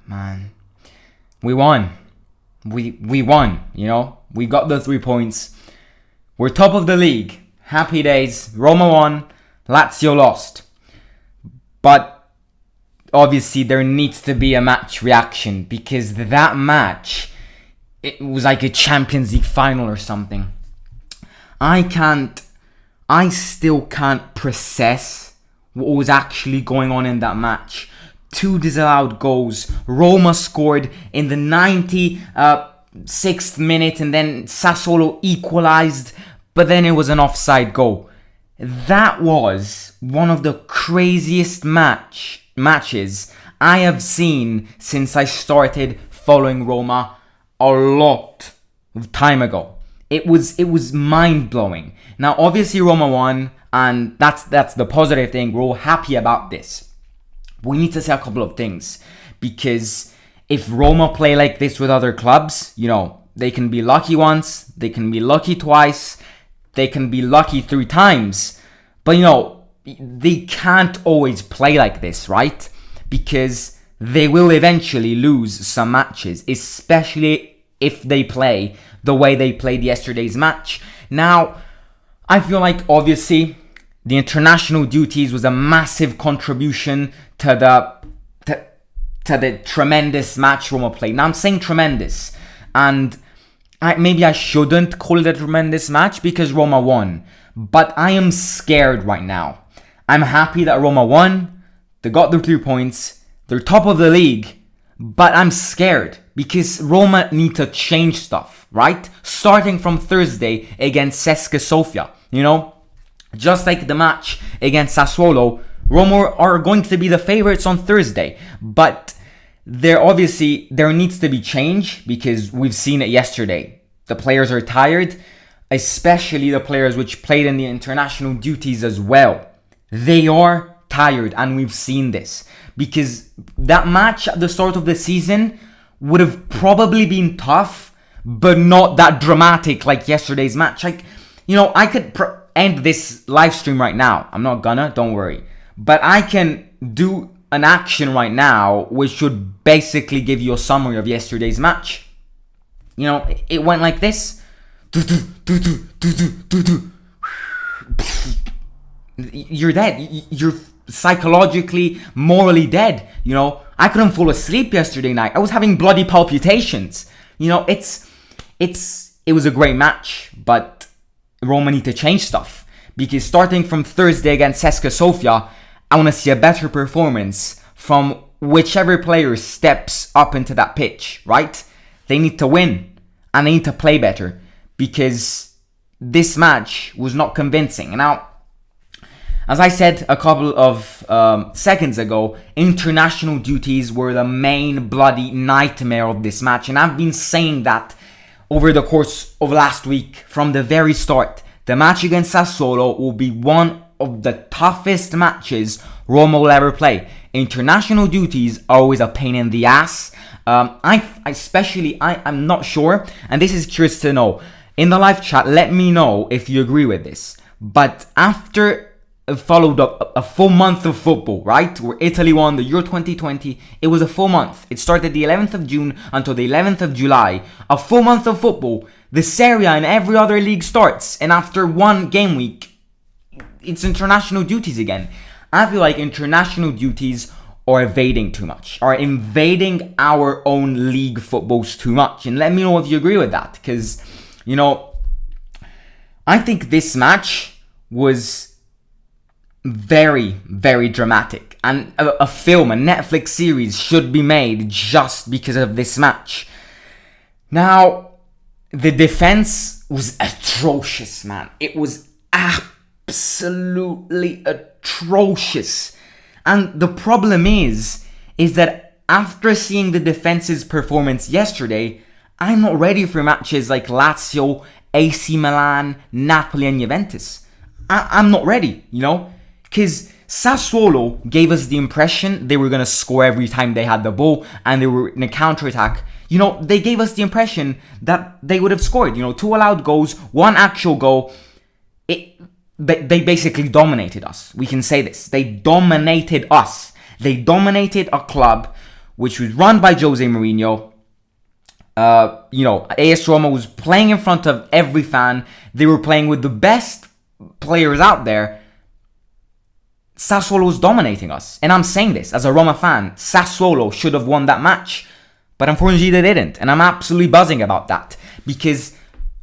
man, we won. We won, you know? We got the 3 points. We're top of the league. Happy days. Roma won. Lazio lost. But obviously there needs to be a match reaction, because that match, it was like a Champions League final or something. I still can't process what was actually going on in that match. 2 disallowed goals. Roma scored in the 96th minute, and then Sassuolo equalized, but then it was an offside goal. That was one of the craziest matches I have seen since I started following Roma a lot of time ago. It was mind-blowing. Now, obviously, Roma won, and that's the positive thing. We're all happy about this. We need to say a couple of things, because if Roma play like this with other clubs, you know, they can be lucky once, they can be lucky twice, they can be lucky 3 times. But, you know, they can't always play like this, right? Because they will eventually lose some matches, especially if they play the way they played yesterday's match. Now, I feel like, obviously, the international duties was a massive contribution to the tremendous match Roma played. Now, I'm saying tremendous, and maybe I shouldn't call it a tremendous match because Roma won, but I am scared right now. I'm happy that Roma won. They got their 3 points. They're top of the league, but I'm scared because Roma need to change stuff, right? Starting from Thursday against CSKA Sofia, you know? Just like the match against Sassuolo, Roma are going to be the favorites on Thursday. But there needs to be change, because we've seen it yesterday. The players are tired, especially the players which played in the international duties as well. They are tired, and we've seen this. Because that match at the start of the season would have probably been tough, but not that dramatic like yesterday's match. Like, you know, I could end this live stream right now. I'm not gonna, don't worry. But I can do an action right now which should basically give you a summary of yesterday's match. You know, it went like this. You're dead. You're psychologically, morally dead. You know, I couldn't fall asleep yesterday night. I was having bloody palpitations. You know, it was a great match, but Roma need to change stuff, because starting from Thursday against CSKA Sofia, I want to see a better performance from whichever player steps up into that pitch, right? They need to win, and they need to play better, because this match was not convincing. Now, as I said a couple of seconds ago, international duties were the main bloody nightmare of this match, and I've been saying that over the course of last week from the very start. The match against Sassuolo will be one of the toughest matches Roma will ever play. International duties are always a pain in the ass. I'm not sure, and this is curious to know. In the live chat, let me know if you agree with this. But after followed up a full month of football, right? Where Italy won the Euro 2020. It was a full month. It started the 11th of June until the 11th of July. A full month of football. The Serie A and every other league starts. And after one game week, it's international duties again. I feel like international duties are invading too much. Are invading our own league footballs too much. And let me know if you agree with that. Because, you know, I think this match was very, very dramatic, and a Netflix series should be made just because of this match. Now, the defense was atrocious, man. It was absolutely atrocious. And the problem is that after seeing the defense's performance yesterday, I'm not ready for matches like Lazio, AC Milan, Napoli and Juventus. I'm not ready, you know? Because Sassuolo gave us the impression they were going to score every time they had the ball and they were in a counter-attack. You know, they gave us the impression that they would have scored. You know, 2 allowed goals, 1 actual goal. They basically dominated us. We can say this. They dominated us. They dominated a club which was run by Jose Mourinho. AS Roma was playing in front of every fan. They were playing with the best players out there. Sassuolo was dominating us. And I'm saying this as a Roma fan. Sassuolo should have won that match. But unfortunately they didn't. And I'm absolutely buzzing about that. Because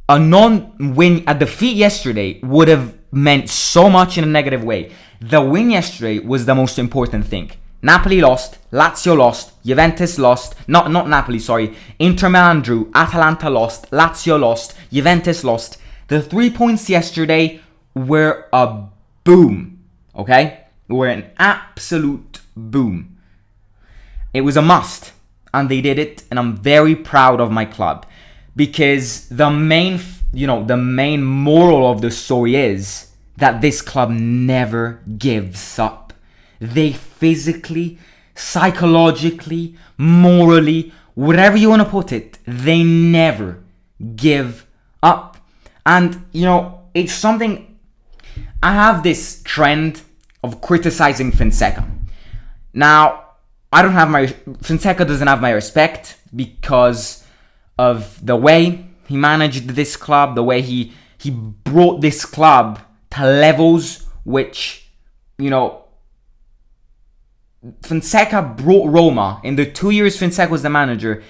a non-win, a defeat yesterday would have meant so much in a negative way. The win yesterday was the most important thing. Napoli lost, Lazio lost, Juventus lost, not Napoli, sorry, Inter Milan drew, Atalanta lost, Lazio lost, Juventus lost. The 3 points yesterday were a boom, okay? Were an absolute boom. It was a must, and they did it, and I'm very proud of my club. Because the main moral of the story is that this club never gives up. They physically, psychologically, morally, whatever you want to put it, they never give up. And, it's something, I have this trend of criticizing Fonseca. Now, Fonseca doesn't have my respect because of the way he managed this club, the way he brought this club to levels which, Fonseca brought Roma. In the 2 years Fonseca was the manager,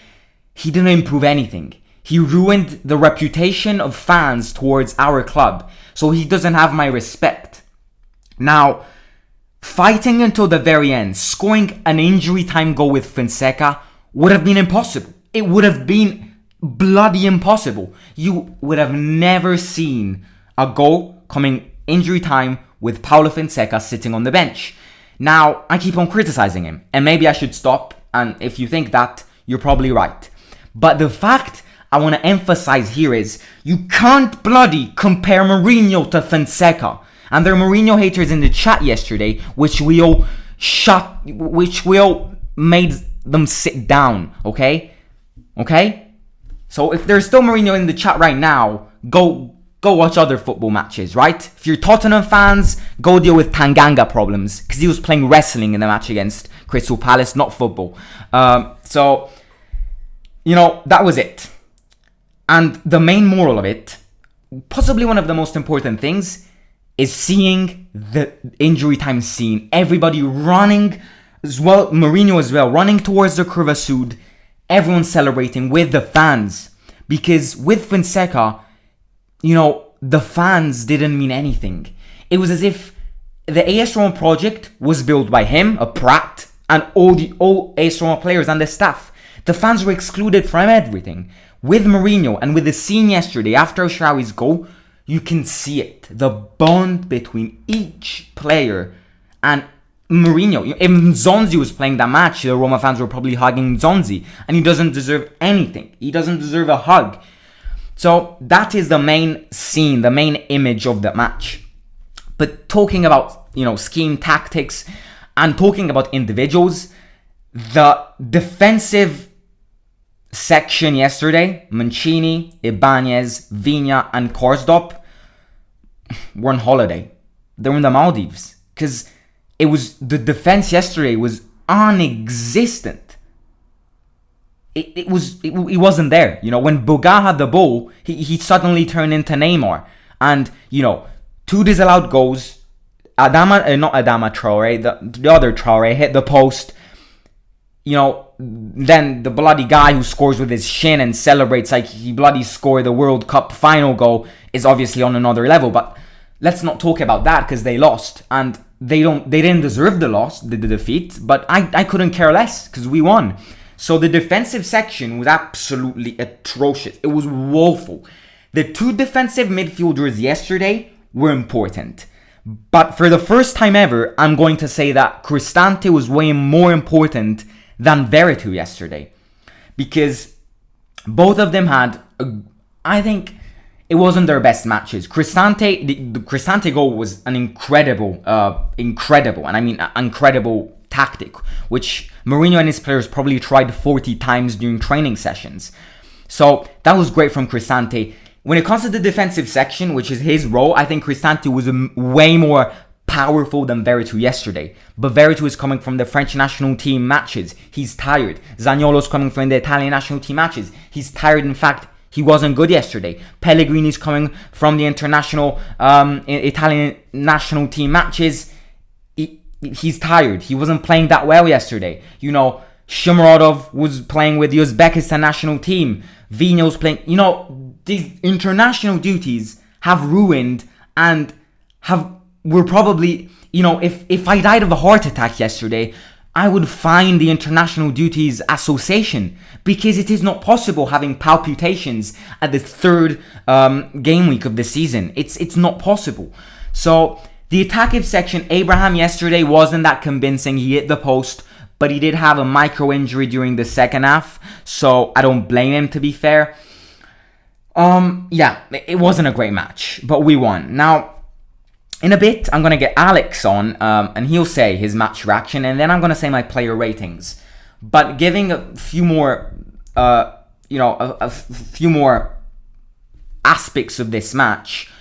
he didn't improve anything. He ruined the reputation of fans towards our club. So he doesn't have my respect. Now, fighting until the very end, scoring an injury time goal with Fonseca would have been impossible. It would have been bloody impossible. You would have never seen a goal coming injury time with Paulo Fonseca sitting on the bench. Now, I keep on criticizing him, and maybe I should stop, and if you think that, you're probably right. But the fact I want to emphasize here is, you can't bloody compare Mourinho to Fonseca. And there are Mourinho haters in the chat yesterday, which we all made them sit down, okay? Okay? So if there's still Mourinho in the chat right now, go watch other football matches, right? If you're Tottenham fans, go deal with Tanganga problems, because he was playing wrestling in the match against Crystal Palace, not football. So, that was it. And the main moral of it, possibly one of the most important things, is seeing the injury time scene. Everybody running, as well, Mourinho as well, running towards the Curva Sud. Everyone celebrating with the fans. Because with Fonseca, the fans didn't mean anything. It was as if the AS Roma project was built by him, a Pratt, and all AS Roma players and the staff. The fans were excluded from everything. With Mourinho and with the scene yesterday after Sharawi's goal, you can see it. The bond between each player and Mourinho. If Zonzi was playing that match, the Roma fans were probably hugging Zonzi. And he doesn't deserve anything. He doesn't deserve a hug. So that is the main scene, the main image of the match. But talking about, scheme, tactics, and talking about individuals, the defensive section yesterday, Mancini, Ibanez, Vigna, and Karsdorp were on holiday. They were in the Maldives. Because the defense yesterday was non-existent. It wasn't there. When Boga had the ball, he suddenly turned into Neymar. And, 2 disallowed goals. Not Adama Traore, the other Traore hit the post. Then the bloody guy who scores with his shin and celebrates like he bloody scored the World Cup final goal is obviously on another level. But let's not talk about that because they lost. And they didn't deserve the defeat. But I couldn't care less because we won. So the defensive section was absolutely atrocious. It was woeful. The 2 defensive midfielders yesterday were important. But for the first time ever, I'm going to say that Cristante was way more important than Veretout yesterday. Because both of them had, I think, it wasn't their best matches. The Cristante goal was an incredible, and I mean incredible tactic, which Mourinho and his players probably tried 40 times during training sessions. So that was great from Cristante. When it comes to the defensive section, which is his role, I think Cristante was way more powerful than Veretout yesterday. But Veretout is coming from the French national team matches. He's tired. Zaniolo's coming from the Italian national team matches. He's tired. In fact, he wasn't good yesterday. Pellegrini's coming from the international Italian national team matches. He's tired. He wasn't playing that well yesterday. You know, Shomurodov was playing with the Uzbekistan national team. Vino's playing. You know, these international duties have ruined and were probably, you know, if I died of a heart attack yesterday, I would find the International Duties Association, because it is not possible having palpitations at the third game week of the season. It's not possible. So the attacking section, Abraham yesterday wasn't that convincing. He hit the post, but he did have a micro injury during the second half, so I don't blame him, to be fair. Yeah, it wasn't a great match, but we won. Now, in a bit, I'm going to get Alex on, and he'll say his match reaction, and then I'm going to say my player ratings. But giving a few more, a few more aspects of this match,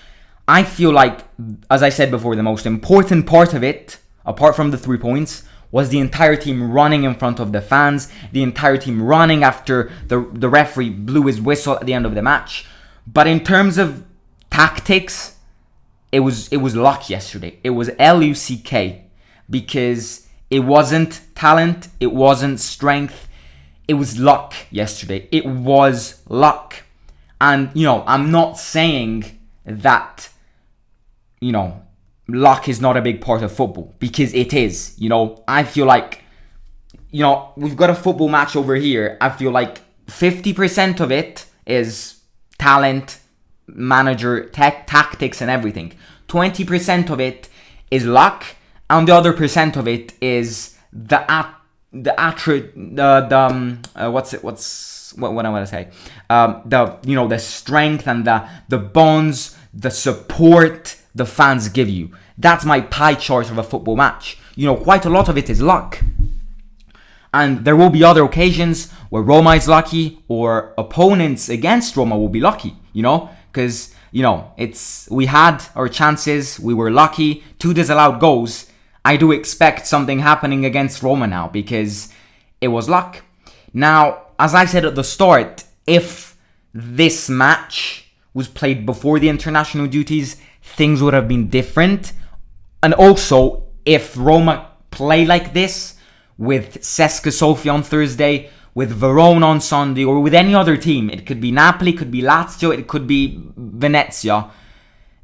I feel like, as I said before, the most important part of it, apart from the 3 points, was the entire team running in front of the fans, the entire team running after the referee blew his whistle at the end of the match. But in terms of tactics, it was luck yesterday. It was luck, because it wasn't talent, it wasn't strength, it was luck yesterday. It was luck. And, you know, I'm not saying that, you know, luck is not a big part of football, because it is. You know, I feel like, you know, we've got a football match over here. I feel like 50% of it is talent, manager, tactics and everything. 20% of it is luck, and the other percent of it is what I want to say, the strength and the bonds, the support the fans give you. That's my pie chart of a football match. You know, quite a lot of it is luck. And there will be other occasions where Roma is lucky, or opponents against Roma will be lucky, you know, because, you know, we had our chances, we were lucky, 2 disallowed goals. I do expect something happening against Roma now, because it was luck. Now, as I said at the start, if this match was played before the international duties, things would have been different. And also, if Roma play like this, with CSKA Sofia on Thursday, with Verona on Sunday, or with any other team, it could be Napoli, it could be Lazio, it could be Venezia,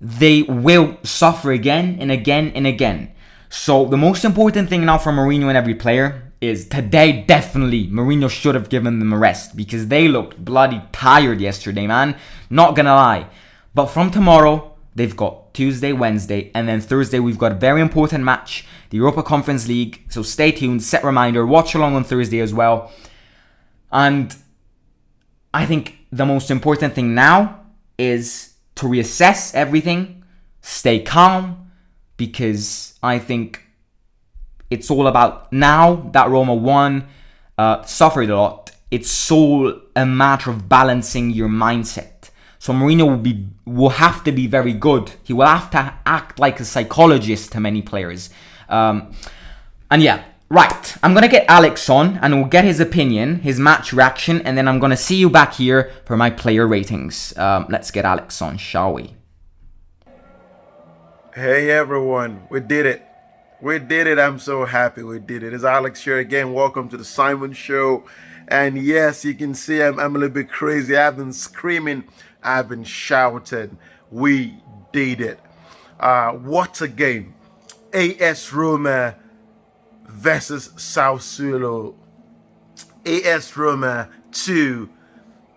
they will suffer again and again and again. So the most important thing now for Mourinho and every player is today, definitely, Mourinho should have given them a rest, because they looked bloody tired yesterday, man. Not gonna lie. But from tomorrow, they've got Tuesday, Wednesday, and then Thursday we've got a very important match, the Europa Conference League. So stay tuned, set reminder, watch along on Thursday as well. And I think the most important thing now is to reassess everything, stay calm, because I think it's all about, now that Roma won, suffered a lot, it's all a matter of balancing your mindset. So Mourinho will have to be very good. He will have to act like a psychologist to many players. And yeah, right. I'm going to get Alex on, and we'll get his opinion, his match reaction, and then I'm going to see you back here for my player ratings. Let's get Alex on, shall we? Hey everyone, we did it. We did it. I'm so happy we did it. It's Alex here again. Welcome to the Simon Show. And yes, you can see I'm a little bit crazy. I've been screaming. I've been shouting. We did it. What a game. AS Roma versus Sassuolo. AS Roma 2,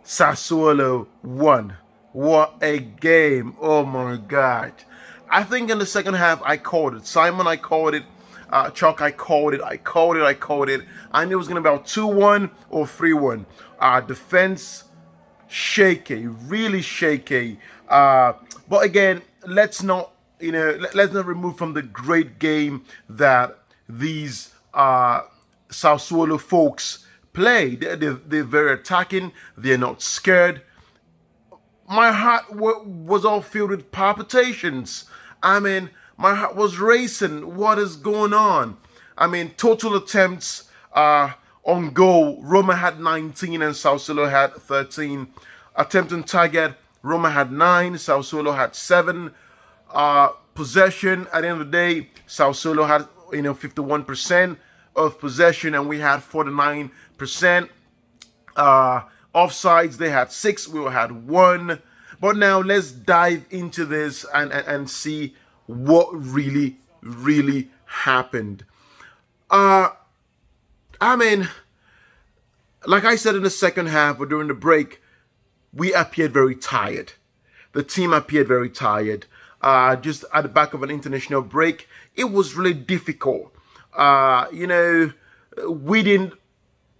Sassuolo 1. What a game. Oh my God. I think in the second half, I called it. Simon, I called it. Chuck, I called it. I knew it was going to be about 2-1 or 3-1. Defense, shaky, really shaky. But again, let's not remove from the great game that these Sassuolo folks play. They're very attacking. They're not scared. My heart was all filled with palpitations. I mean, My heart was racing. What is going on? I mean, total attempts on goal. Roma had 19 and Sassuolo had 13. Attempt on target. Roma had 9. Sassuolo had 7. Possession. At the end of the day, Sassuolo had 51% of possession, and we had 49%. Offsides, they had 6. We had 1. But now let's dive into this and see what really happened. I mean, like I said in the second half or during the break, we appeared very tired. The team appeared very tired. Just at the back of an international break, it was really difficult. We didn't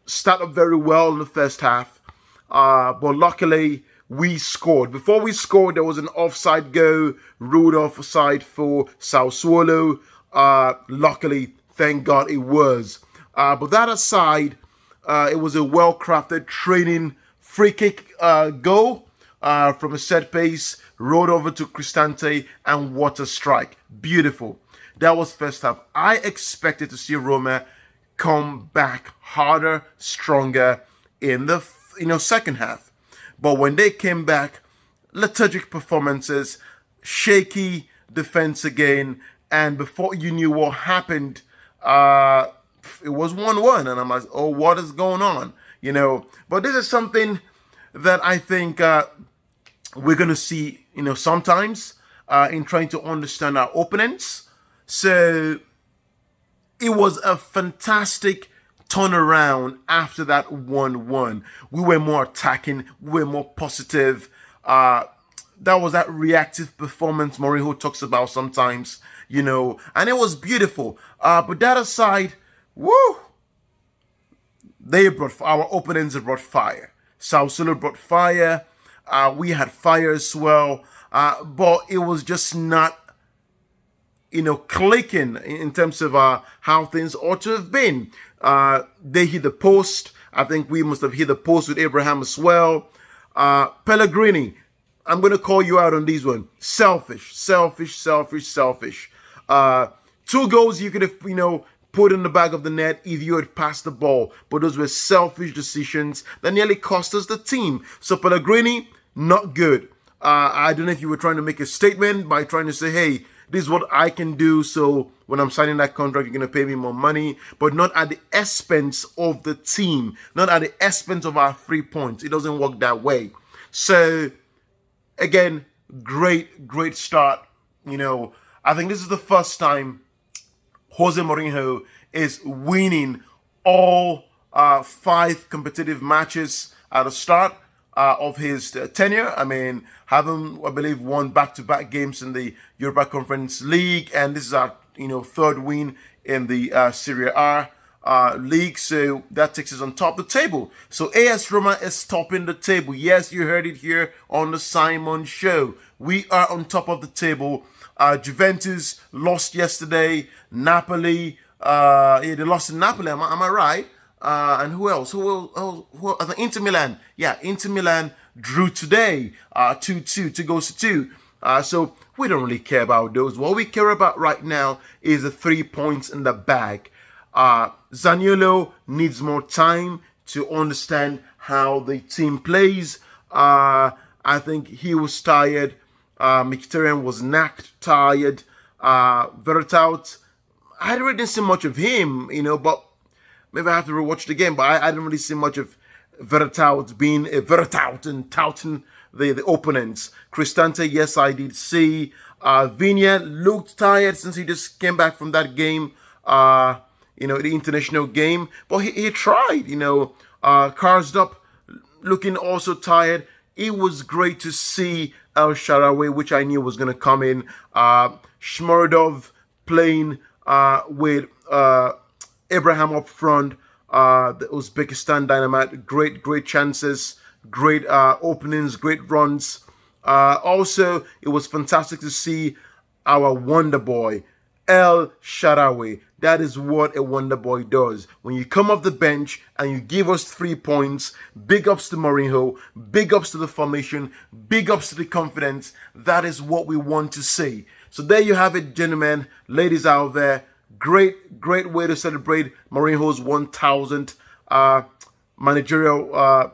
start up very well in the first half, but luckily we scored. Before we scored, there was an offside goal, ruled offside for Sassuolo. Luckily, thank God it was. But that aside, it was a well-crafted training free kick goal from a set piece, rolled over to Cristante, and what a strike. Beautiful. That was first half. I expected to see Roma come back harder, stronger in the second half. But when they came back, lethargic performances, shaky defense again, and before you knew what happened, it was 1-1, and I'm like, oh, what is going on? But this is something that I think we're going to see, sometimes in trying to understand our opponents. So it was a fantastic turnaround after that 1-1. We were more attacking. We were more positive. That was that reactive performance Mourinho talks about sometimes, and it was beautiful. But that aside, woo! Our opponents brought fire. Sassuolo brought fire. We had fire as well. But it was just not, clicking in terms of how things ought to have been. They hit the post. I think we must have hit the post with Abraham as well. Pellegrini, I'm going to call you out on these one. Selfish. 2 goals you could have, put in the back of the net if you had passed the ball. But those were selfish decisions that nearly cost us the team. So Pellegrini, not good. I don't know if you were trying to make a statement by trying to say, hey, this is what I can do, so when I'm signing that contract, you're going to pay me more money, but not at the expense of the team, not at the expense of our 3 points. It doesn't work that way. So, again, great start. I think this is the first time Jose Mourinho is winning all 5 competitive matches at the start of his tenure. I mean, having, I believe, won back-to-back games in the Europa Conference League, and this is our, 3rd win in the Serie A league. So that takes us on top of the table. So AS Roma is topping the table. Yes, you heard it here on the Simon Show. We are on top of the table. Juventus lost yesterday. Napoli, they lost to Napoli. Am I right? And who else? Who else? Inter Milan. Yeah, Inter Milan drew today. 2-2. 2 goals to 2. So we don't really care about those. What we care about right now is the 3 points in the bag. Zaniolo needs more time to understand how the team plays. I think he was tired. Mkhitaryan was tired. Vertout, I didn't see much of him, but maybe I have to rewatch the game, but I didn't really see much of Vertout being a Vertout and touting the opponents. Cristante, yes, I did see. Vinia looked tired since he just came back from that game, the international game. But he tried, Karsdorp looking also tired. It was great to see El Shaarawy, which I knew was going to come in. Shmurodov playing with Abraham up front. The Uzbekistan Dynamite, great chances, great openings, great runs. Also, it was fantastic to see our wonder boy, El Shaarawy. That is what a wonder boy does. When you come off the bench and you give us 3 points, big ups to Mourinho, big ups to the formation, big ups to the confidence. That is what we want to see. So there you have it, gentlemen, ladies out there. Great way to celebrate Mourinho's 1000th managerial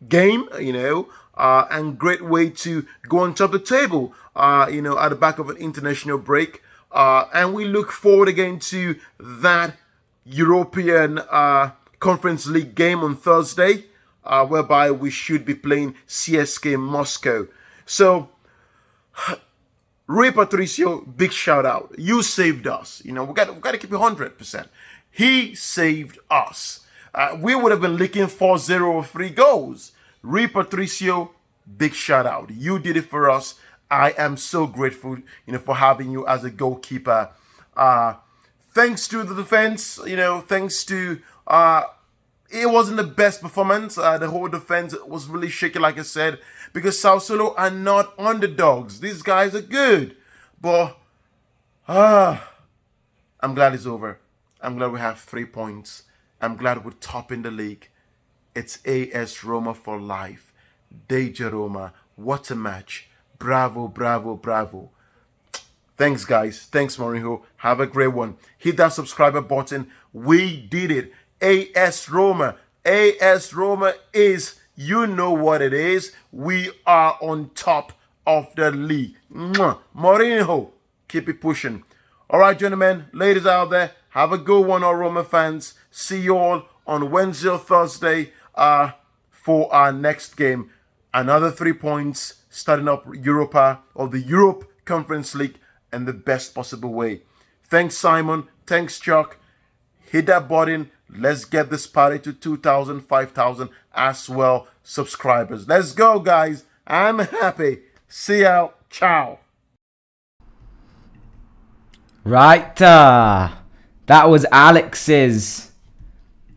game, and great way to go on top of the table, at the back of an international break. And we look forward again to that European Conference League game on Thursday, whereby we should be playing CSK Moscow. So, Rui Patricio, big shout out. You saved us. We got to keep it 100%. He saved us. We would have been licking 4-0 or 3 goals. Rui Patricio, big shout out. You did it for us. I am so grateful, for having you as a goalkeeper. Thanks to the defense, thanks to it wasn't the best performance. The whole defense was really shaky, like I said, because Sassuolo are not underdogs. These guys are good. But I'm glad it's over. I'm glad we have 3 points. I'm glad we're top in the league. It's AS Roma for life. Deja Roma. What a match. Bravo, bravo, bravo. Thanks, guys. Thanks, Mourinho. Have a great one. Hit that subscriber button. We did it. AS Roma. AS Roma is, you know what it is. We are on top of the league. Mwah. Mourinho, keep it pushing. All right, gentlemen, ladies out there, have a good one, all Roma fans. See you all on Wednesday or Thursday for our next game. Another 3 points, starting up Europa or the Europe Conference League in the best possible way. Thanks, Simon. Thanks, Chuck. Hit that button. Let's get this party to 2,000, 5,000 as well subscribers. Let's go, guys. I'm happy. See ya. Ciao. Right, that was Alex's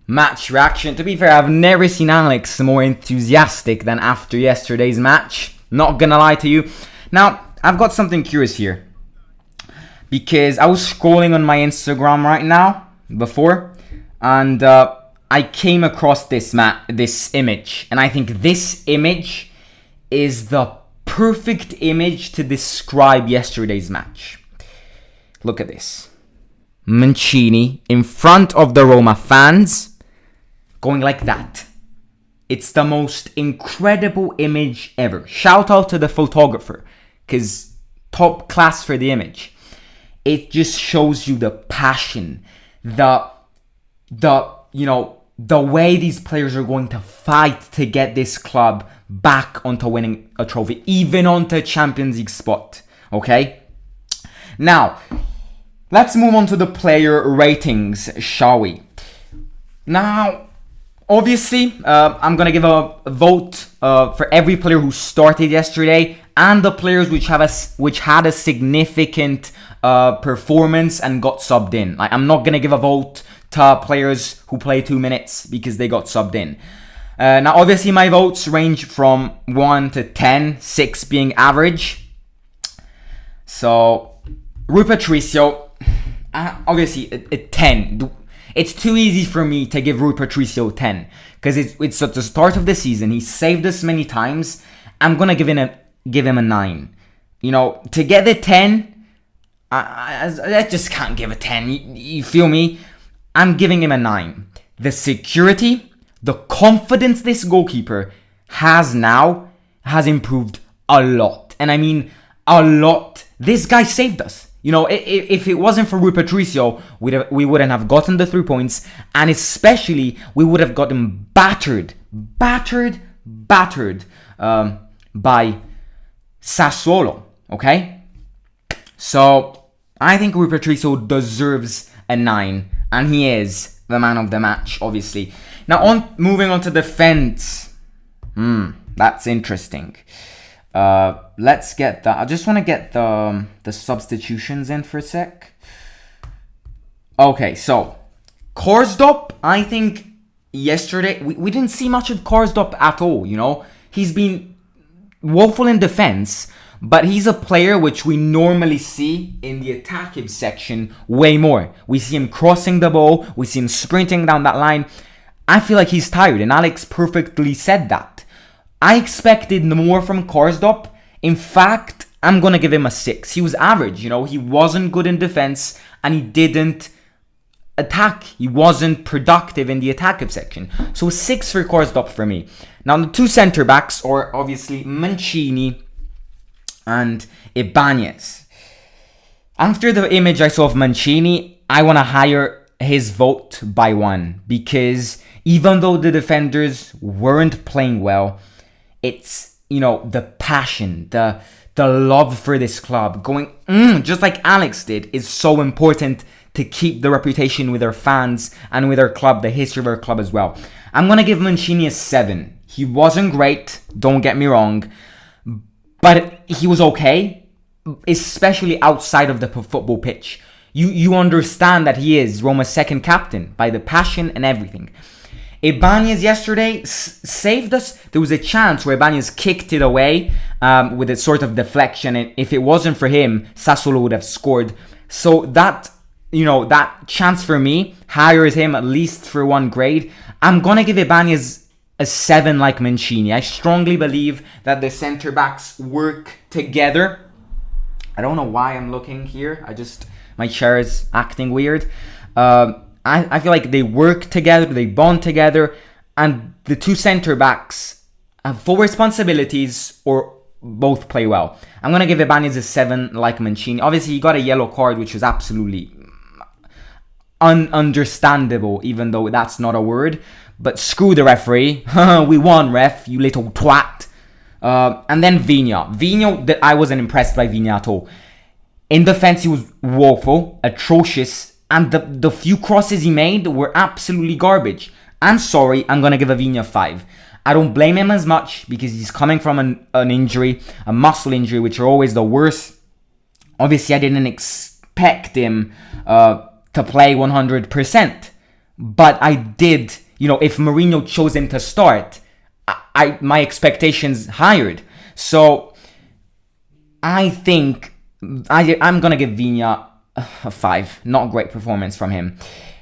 match reaction. To be fair, I've never seen Alex more enthusiastic than after yesterday's match. Not gonna lie to you. Now, I've got something curious here, because I was scrolling on my Instagram right now before, and I came across this image, and I think this image is the perfect image to describe yesterday's match. Look at this. Mancini in front of the Roma fans, going like that. It's the most incredible image ever. Shout out to the photographer, because top class for the image. It just shows you the passion, the way these players are going to fight to get this club back onto winning a trophy, even onto Champions League spot. Okay? Now, let's move on to the player ratings, shall we? Now, obviously, I'm going to give a vote for every player who started yesterday and the players which had a significant performance and got subbed in. I'm not going to give a vote to players who play 2 minutes because they got subbed in. Now, obviously, my votes range from 1 to 10, 6 being average. So, Rui Patricio, obviously, a 10. It's too easy for me to give Rui Patricio 10 because it's at the start of the season. He saved us many times. I'm going to give him a 9. To get the 10, I just can't give a 10. You feel me? I'm giving him a 9. The security, the confidence this goalkeeper has now has improved a lot. And I mean a lot. This guy saved us. If it wasn't for Rui Patricio, we wouldn't have gotten the 3 points. And especially, we would have gotten battered by Sassuolo. Okay? So, I think Rui Patricio deserves a 9. And he is the man of the match, obviously. Now, moving on to defense. That's interesting. Let's get that. I just want to get the substitutions in for a sec. Okay, so Karsdorp, I think yesterday we didn't see much of Karsdorp at all. He's been woeful in defense, but he's a player which we normally see in the attacking section way more. We see him crossing the ball, we see him sprinting down that line. I feel like he's tired, and Alex perfectly said that. I expected more from Karsdorp. In fact, I'm going to give him a 6. He was average, he wasn't good in defense and he didn't attack. He wasn't productive in the attacking section. So 6 for Karsdorp for me. Now the two centre backs are obviously Mancini and Ibanez. After the image I saw of Mancini, I want to higher his vote by 1 because even though the defenders weren't playing well, it's the passion, the love for this club, going just like Alex did, is so important to keep the reputation with our fans and with our club, the history of our club as well. I'm going to give Mancini a 7. He wasn't great, don't get me wrong, but he was okay, especially outside of the football pitch. You understand that he is Roma's second captain by the passion and everything. Ibanez yesterday saved us. There was a chance where Ibanez kicked it away with a sort of deflection, and if it wasn't for him, Sassuolo would have scored. So that chance for me hires him at least for 1 grade. I'm gonna give Ibanez a 7 like Mancini. I strongly believe that the centre backs work together. I don't know why I'm looking here. My chair is acting weird. I feel like they work together, they bond together, and the two centre backs have full responsibilities or both play well. I'm going to give Ibanez a 7 like Mancini. Obviously, he got a yellow card, which was absolutely ununderstandable, even though that's not a word. But screw the referee. We won, ref, you little twat. And then Vigna, I wasn't impressed by Vigna at all. In defense, he was woeful, atrocious, and the few crosses he made were absolutely garbage. I'm sorry, I'm going to give Vigna 5. I don't blame him as much because he's coming from an injury, a muscle injury, which are always the worst. Obviously, I didn't expect him to play 100%. But I did, if Mourinho chose him to start, my expectations higher. So I think I'm going to give Vigna a 5. Not great performance from him.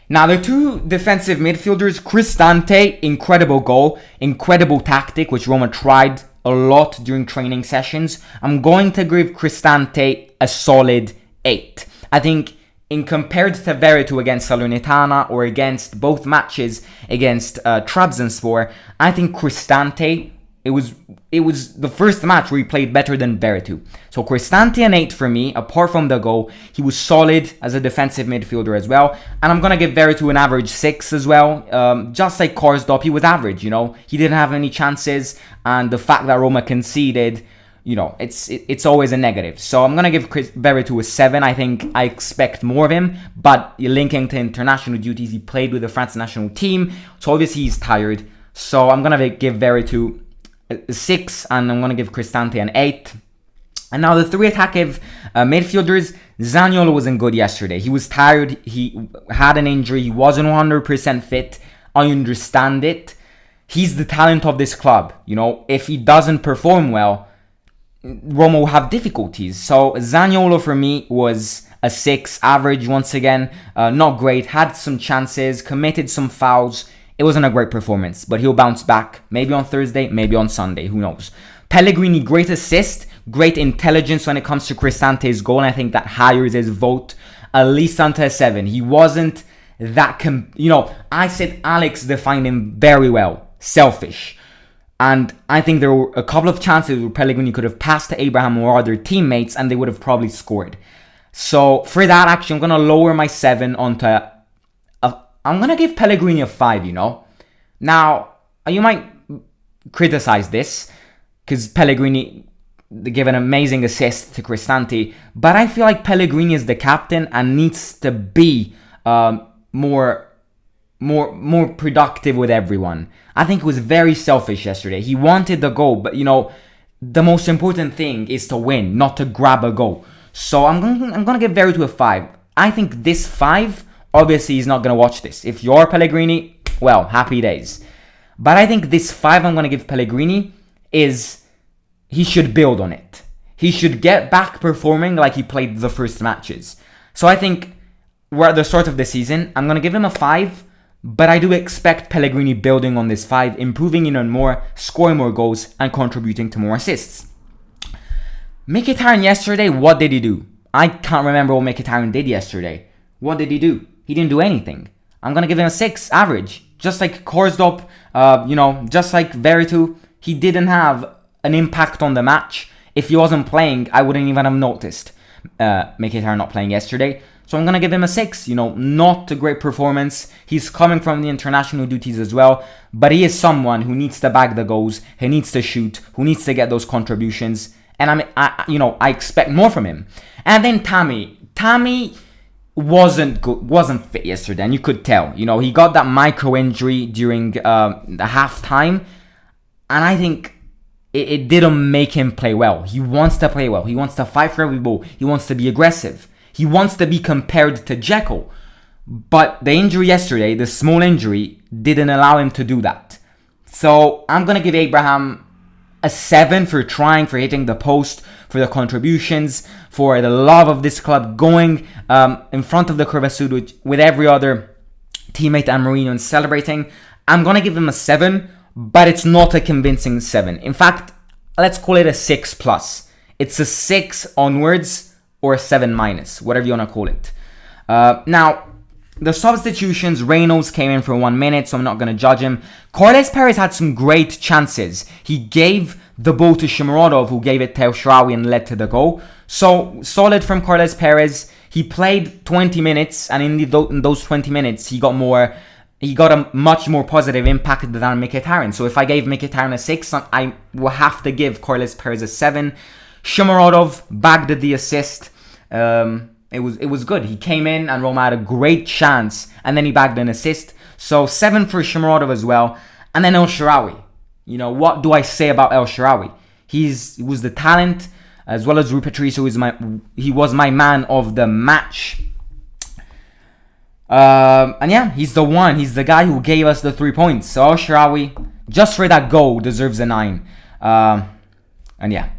Now, the two defensive midfielders, Cristante, incredible goal, incredible tactic, which Roma tried a lot during training sessions. I'm going to give Cristante a solid 8. I think in compared to Veretout against Salernitana or against both matches against Trabzonspor, I think Cristante, it was the first match where he played better than Veretout. So Cristante an 8 for me. Apart from the goal, he was solid as a defensive midfielder as well. And I'm going to give Veretout an average 6 as well. Just like Karsdorp, he was average, He didn't have any chances. And the fact that Roma conceded, it's always a negative. So I'm going to give Veretout a 7. I think I expect more of him. But linking to international duties, he played with the France national team. So obviously he's tired. So I'm going to give Veretout 6, and I'm going to give Cristante an 8. And now the three attacking midfielders, Zaniolo wasn't good yesterday. He was tired. He had an injury. He wasn't 100% fit. I understand it. He's the talent of this club. If he doesn't perform well, Roma will have difficulties. So Zaniolo for me was a 6, average once again. Not great. Had some chances, committed some fouls. It wasn't a great performance, but he'll bounce back. Maybe on Thursday, maybe on Sunday. Who knows? Pellegrini, great assist, great intelligence when it comes to Cristante's goal. And I think that hires his vote at least onto a 7. He wasn't that... I said Alex defined him very well. Selfish. And I think there were a couple of chances where Pellegrini could have passed to Abraham or other teammates and they would have probably scored. So for that, actually, I'm going to lower my 7 onto... I'm going to give Pellegrini a 5, Now, you might criticize this because Pellegrini gave an amazing assist to Cristante, but I feel like Pellegrini is the captain and needs to be more productive with everyone. I think it was very selfish yesterday. He wanted the goal, but, the most important thing is to win, not to grab a goal. So I'm going to give Veretout a 5. I think this 5... Obviously, he's not going to watch this. If you're Pellegrini, well, happy days. But I think this 5 I'm going to give Pellegrini is he should build on it. He should get back performing like he played the first matches. So I think we're at the start of the season. I'm going to give him a 5, but I do expect Pellegrini building on this 5, improving even more, scoring more goals, and contributing to more assists. Mkhitaryan yesterday, what did he do? I can't remember what Mkhitaryan did yesterday. What did he do? He didn't do anything. I'm going to give him a 6 average. Just like Korsdorp, just like Veritu, he didn't have an impact on the match. If he wasn't playing, I wouldn't even have noticed Mkhitaryan not playing yesterday. So I'm going to give him a 6. Not a great performance. He's coming from the international duties as well. But he is someone who needs to bag the goals. He needs to shoot. Who needs to get those contributions. And I expect more from him. And then Tammy wasn't good, wasn't fit yesterday, and you could tell. He got that micro injury during the halftime, and I think it didn't make him play well. He wants to play well. He wants to fight for every ball. He wants to be aggressive. He wants to be compared to Dzeko. But the injury yesterday, the small injury, didn't allow him to do that. So I'm gonna give Abraham a 7 for trying, for hitting the post, for the contributions, for the love of this club, going in front of the Curva Sud with every other teammate and Mourinho and celebrating. I'm going to give him a 7, but it's not a convincing 7. In fact, let's call it a 6+. It's a 6 onwards or a 7-, whatever you want to call it. Now, the substitutions, Reynolds came in for 1 minute, so I'm not going to judge him. Corles Perez had some great chances. He gave the ball to Shomurodov, who gave it to El Shaarawy and led to the goal. So, solid from Corles Perez. He played 20 minutes, and in those 20 minutes, he got a much more positive impact than Mkhitaryan. So if I gave Mkhitaryan a 6, I will have to give Corles Perez a 7. Shomurodov bagged the assist. It was good. He came in and Roma had a great chance, and then he bagged an assist. So 7 for Shomurodov as well. And then El Shaarawy. What do I say about El Shaarawy? He was the talent, as well as Rui Patricio. He was my man of the match. And yeah, he's the one. He's the guy who gave us the 3 points. So El Shaarawy, just for that goal, deserves a 9. And yeah,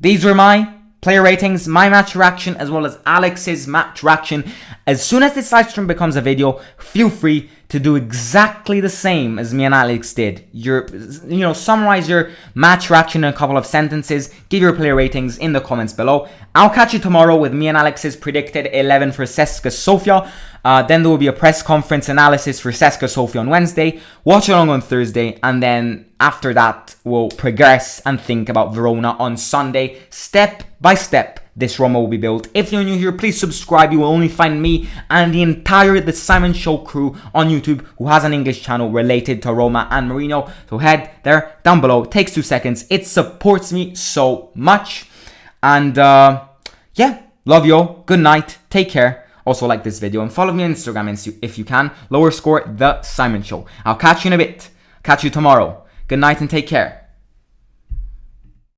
these were my player ratings, my match reaction, as well as Alex's match reaction. As soon as this live stream becomes a video, feel free to do exactly the same as me and Alex did. Summarize your match reaction in a couple of sentences, give your player ratings in the comments below. I'll catch you tomorrow with me and Alex's predicted 11 for CSKA Sofia. Then there will be a press conference analysis for CSKA Sofia on Wednesday, watch along on Thursday, and then after that we'll progress and think about Verona on Sunday. Step by step, this Roma will be built. If you're new here, please subscribe. You will only find me and the entire The Simon Show crew on YouTube who has an English channel related to Roma and Mourinho. So head there, down below. It takes 2 seconds. It supports me so much. And yeah, love you all. Good night. Take care. Also like this video and follow me on Instagram if you can. Lower score The Simon Show. I'll catch you in a bit. Catch you tomorrow. Good night and take care.